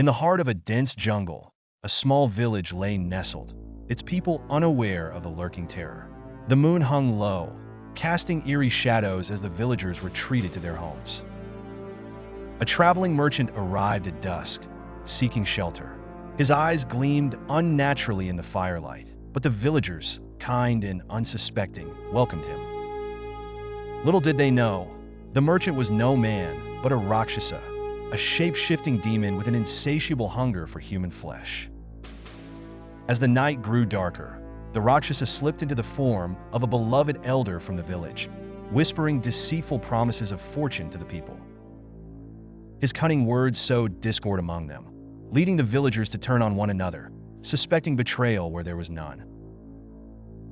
In the heart of a dense jungle, a small village lay nestled, its people unaware of the lurking terror. The moon hung low, casting eerie shadows as the villagers retreated to their homes. A traveling merchant arrived at dusk, seeking shelter. His eyes gleamed unnaturally in the firelight, but the villagers, kind and unsuspecting, welcomed him. Little did they know, the merchant was no man, but a Rakshasa, a shape-shifting demon with an insatiable hunger for human flesh. As the night grew darker, the Rakshasa slipped into the form of a beloved elder from the village, whispering deceitful promises of fortune to the people. His cunning words sowed discord among them, leading the villagers to turn on one another, suspecting betrayal where there was none.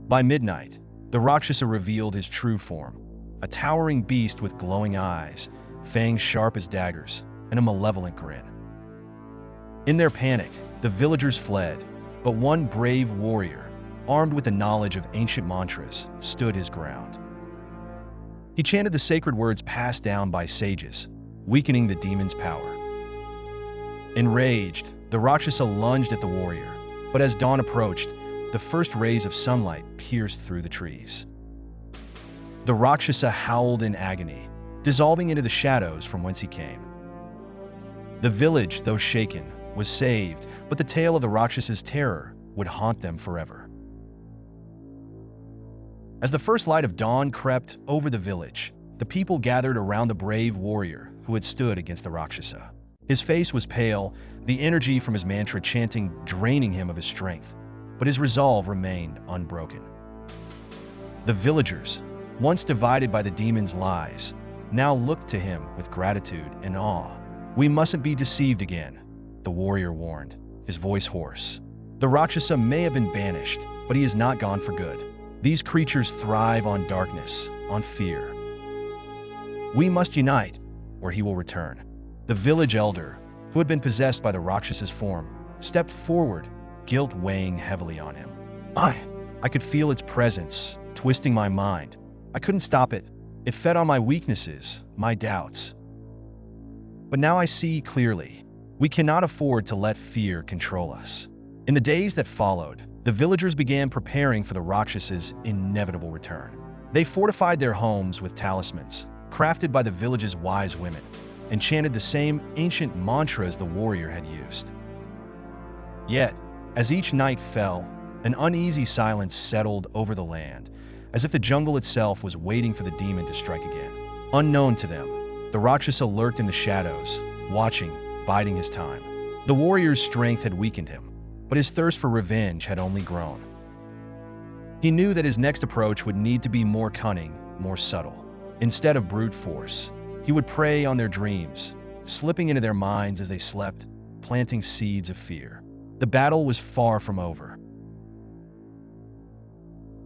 By midnight, the Rakshasa revealed his true form, a towering beast with glowing eyes, fangs sharp as daggers, and a malevolent grin. In their panic, the villagers fled, but one brave warrior, armed with the knowledge of ancient mantras, stood his ground. He chanted the sacred words passed down by sages, weakening the demon's power. Enraged, the Rakshasa lunged at the warrior, but as dawn approached, the first rays of sunlight pierced through the trees. The Rakshasa howled in agony, dissolving into the shadows from whence he came. The village, though shaken, was saved, but the tale of the Rakshas's terror would haunt them forever. As the first light of dawn crept over the village, the people gathered around the brave warrior who had stood against the Rakshasa. His face was pale, the energy from his mantra chanting draining him of his strength, but his resolve remained unbroken. The villagers, once divided by the demon's lies, now looked to him with gratitude and awe. "We mustn't be deceived again," the warrior warned, his voice hoarse. "The Rakshasa may have been banished, but he is not gone for good. These creatures thrive on darkness, on fear. We must unite, or he will return." The village elder, who had been possessed by the Rakshas's form, stepped forward, guilt weighing heavily on him. I could feel its presence, twisting my mind. I couldn't stop it. It fed on my weaknesses, my doubts. But now I see clearly. We cannot afford to let fear control us. In the days that followed, the villagers began preparing for the Rakshas's inevitable return. They fortified their homes with talismans, crafted by the village's wise women, and chanted the same ancient mantras the warrior had used. Yet, as each night fell, an uneasy silence settled over the land, as if the jungle itself was waiting for the demon to strike again. Unknown to them, the Rakshasa lurked in the shadows, watching, biding his time. The warrior's strength had weakened him, but his thirst for revenge had only grown. He knew that his next approach would need to be more cunning, more subtle. Instead of brute force, he would prey on their dreams, slipping into their minds as they slept, planting seeds of fear. The battle was far from over.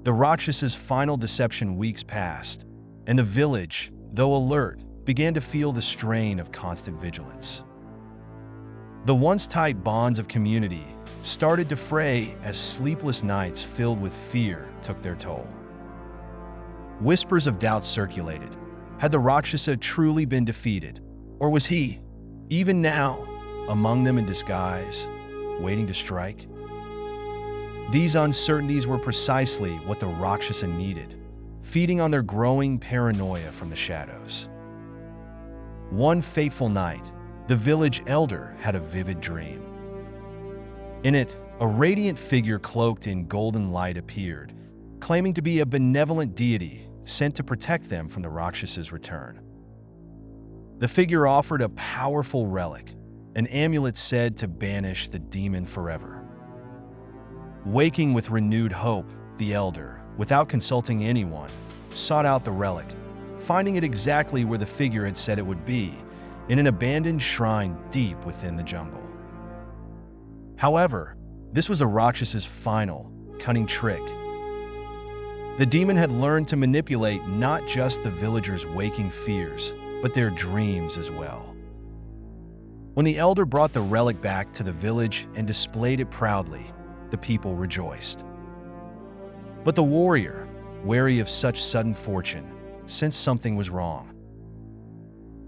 The Rakshas's final deception weeks passed, and the village, though alert, began to feel the strain of constant vigilance. The once tight bonds of community started to fray as sleepless nights filled with fear took their toll. Whispers of doubt circulated. Had the Rakshasa truly been defeated? Or was he, even now, among them in disguise, waiting to strike? These uncertainties were precisely what the Rakshasa needed, feeding on their growing paranoia from the shadows. One fateful night, the village elder had a vivid dream. In it, a radiant figure cloaked in golden light appeared, claiming to be a benevolent deity sent to protect them from the Rakshas's return. The figure offered a powerful relic, an amulet said to banish the demon forever. Waking with renewed hope, the elder, without consulting anyone, sought out the relic, finding it exactly where the figure had said it would be, in an abandoned shrine deep within the jungle. However, this was a Rakshas's final, cunning trick. The demon had learned to manipulate not just the villagers' waking fears, but their dreams as well. When the elder brought the relic back to the village and displayed it proudly, the people rejoiced. But the warrior, wary of such sudden fortune, sensed something was wrong.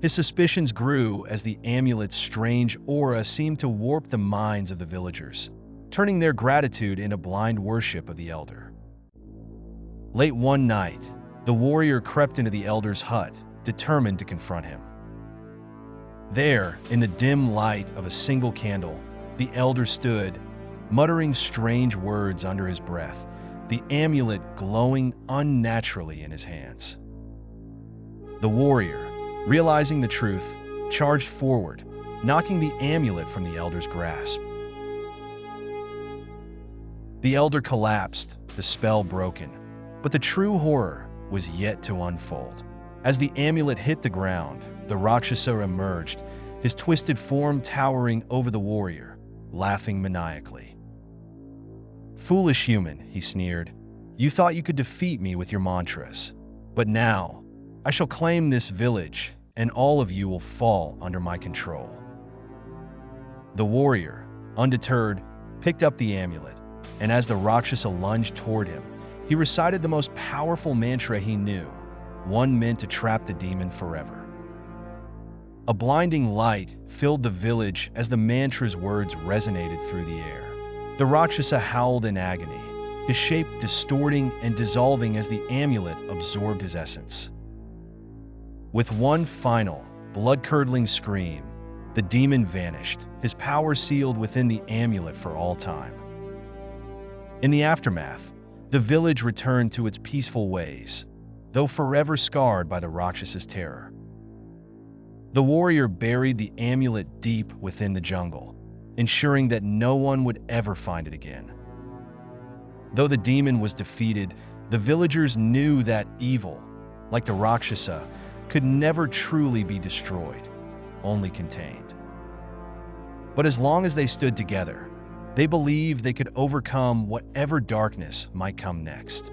His suspicions grew as the amulet's strange aura seemed to warp the minds of the villagers, turning their gratitude into blind worship of the elder. Late one night, the warrior crept into the elder's hut, determined to confront him. There, in the dim light of a single candle, the elder stood, muttering strange words under his breath, the amulet glowing unnaturally in his hands. The warrior, realizing the truth, charged forward, knocking the amulet from the elder's grasp. The elder collapsed, the spell broken, but the true horror was yet to unfold. As the amulet hit the ground, the Rakshasa emerged, his twisted form towering over the warrior, laughing maniacally. "Foolish human," he sneered, "you thought you could defeat me with your mantras. But now, I shall claim this village, and all of you will fall under my control." The warrior, undeterred, picked up the amulet, and as the Rakshasa lunged toward him, he recited the most powerful mantra he knew, one meant to trap the demon forever. A blinding light filled the village as the mantra's words resonated through the air. The Rakshasa howled in agony, his shape distorting and dissolving as the amulet absorbed his essence. With one final, blood-curdling scream, the demon vanished, his power sealed within the amulet for all time. In the aftermath, the village returned to its peaceful ways, though forever scarred by the Rakshas's terror. The warrior buried the amulet deep within the jungle, ensuring that no one would ever find it again. Though the demon was defeated, the villagers knew that evil, like the Rakshasa, could never truly be destroyed, only contained. But as long as they stood together, they believed they could overcome whatever darkness might come next.